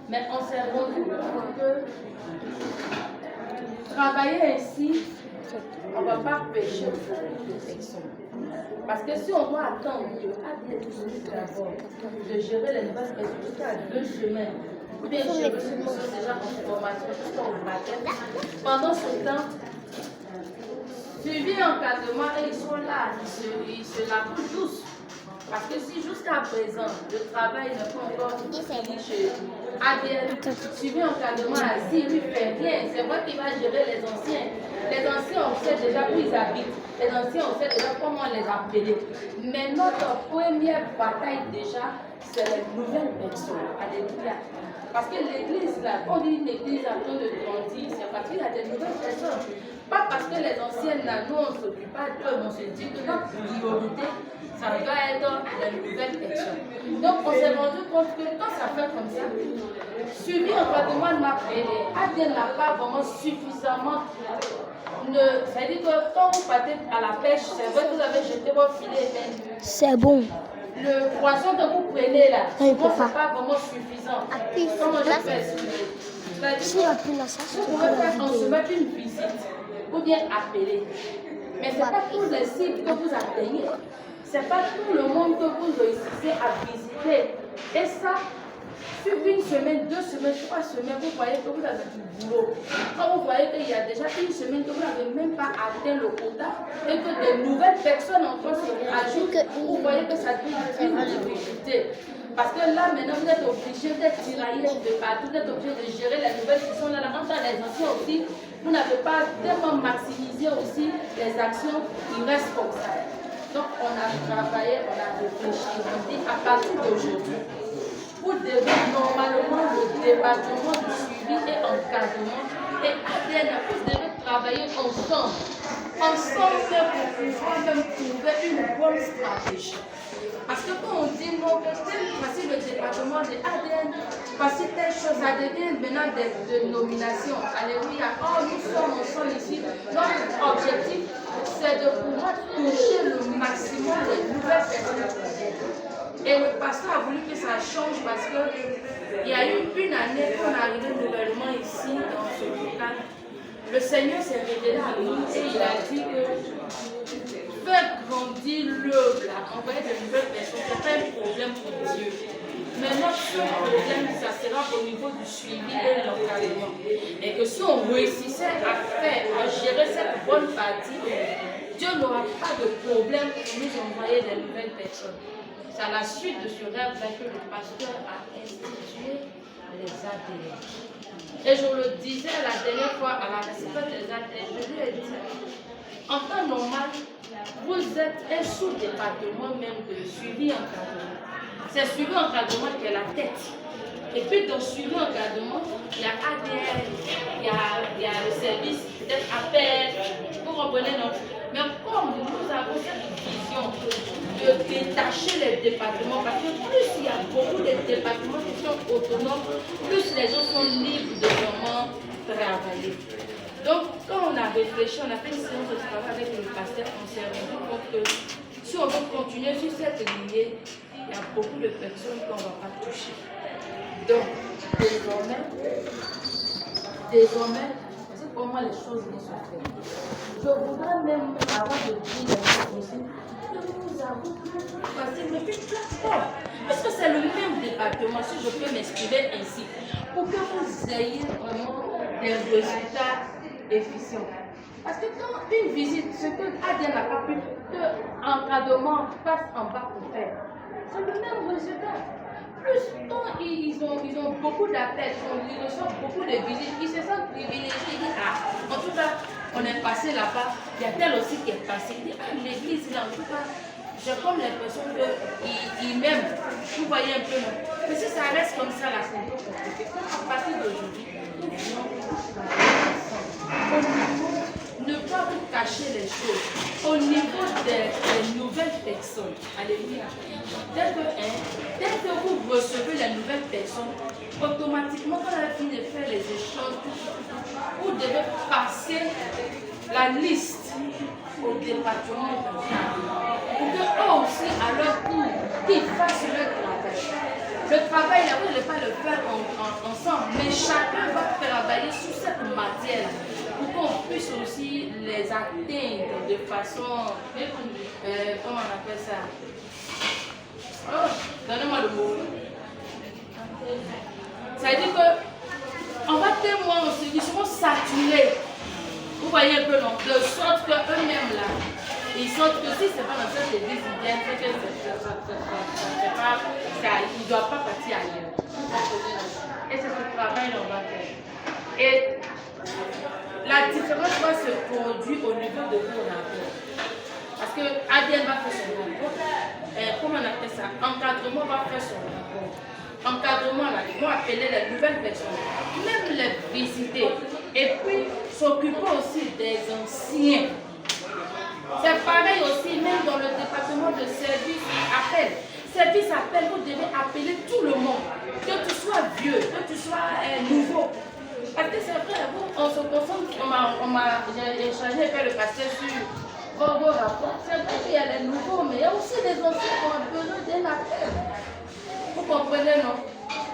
Mais on s'est rendu compte que travailler ainsi, on ne va pas pécher de perfection. Parce que si on doit attendre d'abord de gérer les nouvelles personnes jusqu'à 2 semaines, ou bien gérer ceux qui sont déjà en formation jusqu'au matin, pendant ce temps, suivi encadrement et ils sont là, ils se lavent tous. Parce que si jusqu'à présent, le travail n'est pas encore fini chez ADN, suivi encadrement assis, il ne fait rien. C'est moi qui va gérer les anciens. Les anciens, on sait déjà où ils habitent. Les anciens, on sait déjà comment les appeler. Mais notre première bataille déjà, c'est les nouvelles personnes. Alléluia. Parce que l'église, là, quand on dit une église en train de grandir, c'est parce qu'il y a des nouvelles personnes. Pas parce que les anciennes, là, nous, on ne s'occupe pas d'eux, on se dit que notre priorité, ça doit être les nouvelles personnes. Donc, on s'est rendu compte que quand ça fait comme ça, suivi encadrement de ma prière, ADN n'a pas vraiment suffisamment. C'est-à-dire que quand vous partez à la pêche, c'est vrai que vous avez jeté votre filet, mais c'est bon. le poisson que vous prenez là, souvent, ce n'est pas vraiment suffisant. Comment je peux expliquer? C'est-à-dire que vous pouvez faire en semaine une visite ou bien appeler. Mais ce n'est pas tous les sites que vous atteignez. Ce n'est pas tout le monde que vous réussissez à visiter. Et ça, sur 1 semaine, 2 semaines, 3 semaines, vous voyez que vous avez du boulot. Quand vous voyez qu'il y a déjà 1 semaine que vous n'avez même pas atteint le quota et que de nouvelles personnes encore se rajoutent, vous voyez que ça devient une difficulté. Parce que là, maintenant, vous êtes obligé d'être tiraillé de partout, vous êtes obligé de gérer les nouvelles qui sont là. En tant les anciens aussi, vous n'avez pas tellement maximisé aussi les actions qui restent comme ça. Donc, on a travaillé, on a réfléchi, on dit à partir d'aujourd'hui, vous devez normalement le département du suivi et encadrement et ADN, vous devez travailler ensemble pour pouvoir même trouver une bonne stratégie. Parce que quand on dit non, voici le département de ADN, voici telle chose, ça devient maintenant des dénominations. Alléluia. Oh, nous sommes ensemble ici. Notre objectif, c'est de pouvoir toucher le maximum de nouvelles personnes. Et le pasteur a voulu que ça change parce qu'il y a eu une année qu'on est arrivé nouvellement ici, dans ce local. Le Seigneur s'est révélé à nous et il a dit que faire grandir l'œuvre, envoyer de nouvelles personnes, ce n'est pas un problème pour Dieu. Mais notre seul problème, ça sera au niveau du suivi et de l'encadrement. Et que si on réussissait à gérer cette bonne partie, Dieu n'aura pas de problème pour nous envoyer de nouvelles personnes. C'est à la suite de ce rêve que le pasteur a institué les ADN. Et je le disais la dernière fois à la réception des ADN, je lui ai dit, en temps normal, vous êtes un sous-département même de suivi encadrement. C'est suivi encadrement qui est la tête. Et puis dans suivi encadrement, il y a ADN, il y a le service, peut-être appel, vous comprenez non? Mais comme nous avons cette vision de détacher les départements, parce que plus il y a beaucoup de départements qui sont autonomes, plus les gens sont libres de vraiment travailler. Donc, quand on a réfléchi, on a fait une séance de travail avec le pasteur, on s'est rendu compte que si on veut continuer sur cette lignée, il y a beaucoup de personnes qu'on ne va pas toucher. Donc, désormais, c'est comment les choses vont se faire. Je voudrais même, avant de dire les choses aussi, que nous avons passé une plateforme. Parce que c'est le même département, si je peux m'exprimer ainsi, pour que vous ayez vraiment des résultats efficient. Parce que quand une visite, ce que ADN n'a pas pu, que encadrement passe en bas pour faire, c'est le même résultat. Plus quand ils ont beaucoup d'appels, ils reçoivent beaucoup de visites, ils se sentent privilégiés, ils disent, ah, en tout cas, on est passé là-bas, il y a tel aussi qui est passé. Ils disent, ah, l'église là, en tout cas, j'ai comme l'impression qu'ils m'aiment. Vous voyez un peu, non? Mais si ça reste comme ça, là, c'est un peu compliqué. À partir d'aujourd'hui, ne pas vous cacher les choses au niveau des nouvelles personnes. Alléluia. Dès que vous recevez les nouvelles personnes, automatiquement, quand vous avez fini de faire les échanges, vous devez passer la liste au département pour que eux aussi, à leur tour, qu'ils fassent leur travail. Le travail, là, vous n'allez pas le faire ensemble, mais chacun va travailler sur cette matière pour qu'on puisse aussi les atteindre de façon, comment on appelle ça? Oh, donnez-moi le mot. Ça veut dire qu'on va tellement, ils seront saturés. Vous voyez un peu, non? De sorte qu'eux-mêmes, là, ils sentent que si ce n'est pas dans cette église, ils viennent, c'est que ils ne doivent pas partir ailleurs. Et c'est ce travail qu'on va faire. Et la différence va se produire au niveau de vos rapports. Parce que Adiel va faire son rapport. Comment on appelle ça? Encadrement va faire son rapport. Encadrement, là, ils vont appeler les nouvelles personnes, même les visiter. Et puis s'occuper aussi des anciens. C'est pareil aussi, même dans le département de service appel. Service appel, vous devez appeler tout le monde. Que tu sois vieux, que tu sois nouveau. Parce que c'est vrai, on se concentre, j'ai échangé avec le pasteur sur vos rapports. C'est vrai qu'il y a les nouveaux, mais il y a aussi les anciens qui ont besoin d'un appel. Vous comprenez, non?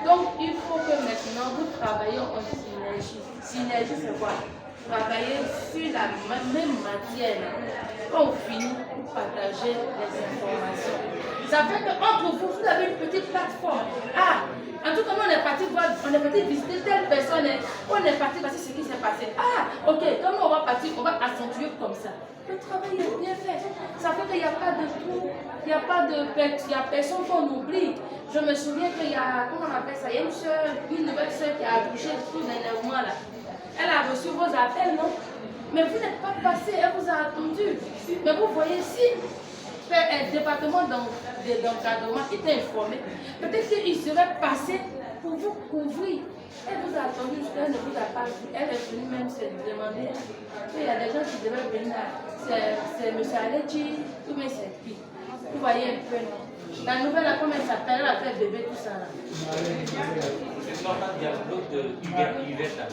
Donc, il faut que maintenant, vous travaillez en synergie. Synergie, c'est quoi? Travailler sur la même matière. Quand on finit, vous partagez les informations. Ça fait qu'entre vous, vous avez une petite plateforme. Ah, en tout cas, on est parti voir, on est parti visiter telle personne. On est parti passer ce qui s'est passé. Ah, ok, comment on va partir? On va accentuer comme ça. Le travail est bien fait. Ça fait qu'il n'y a pas de trou, il n'y a pas de il y a personne qu'on oublie. Je me souviens qu'il y a, comment on appelle ça, il y a une nouvelle soeur qui a accouché tout dernièrement là. Elle a reçu vos appels, non? Mais vous n'êtes pas passé, elle vous a attendu. Mais vous voyez, si un département d'encadrement était informé, peut-être qu'il serait passé pour vous couvrir. Elle vous a attendu jusqu'à elle ne vous a pas vu. Elle est venue même se demander. Il y a des gens qui devaient venir là. C'est M. Alechi, ou bien c'est qui? Vous voyez un peu, non? La nouvelle, là, comment elle s'appelle? Elle a fait bébé, tout ça là. C'est pas il y a l'autre de Yvette là.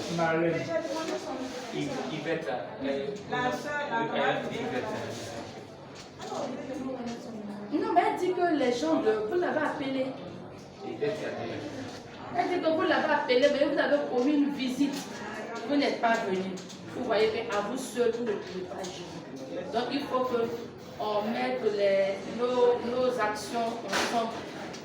Yvette là. La soeur, Yvette. Non, mais elle dit que les gens, vous l'avez appelé. Elle dit que vous l'avez appelé, mais vous avez promis une visite. Vous n'êtes pas venu. Vous voyez qu'à vous seul, vous ne pouvez pas gérer. Donc il faut qu'on mette nos actions ensemble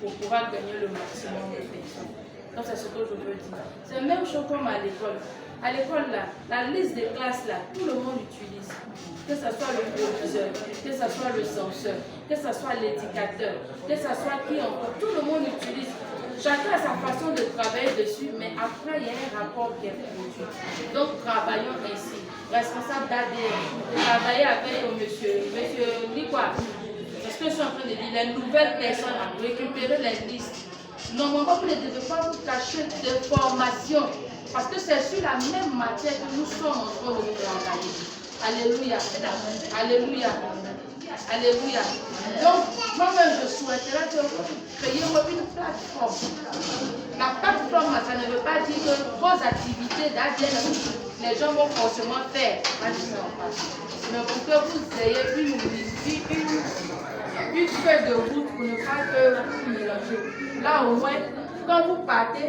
pour pouvoir gagner le maximum de personnes. Donc c'est ce que je veux dire. C'est la même chose comme à l'école. À l'école, là, la liste des classes, là, tout le monde utilise. Que ce soit le proviseur, que ce soit le censeur, que ce soit l'éducateur, que ce soit qui encore, tout le monde utilise. Chacun a sa façon de travailler dessus, mais après, il y a un rapport qui est produit. Donc, travaillons ainsi. Responsable d'ADN, travailler avec monsieur Likwa. C'est ce que je suis en train de dire. Les nouvelles personnes, récupérer les listes. Normalement, vous ne devez pas vous cacher de formation. Parce que c'est sur la même matière que nous sommes en train de travailler. Alléluia. Alléluia. Alléluia. Donc, moi-même, je souhaiterais que vous créiez une plateforme. La plateforme, ça ne veut pas dire que vos activités d'ADN, les gens vont forcément faire. Mais pour que vous ayez une feuille de route pour ne pas que vous mélanger. Là, au moins, quand vous partez,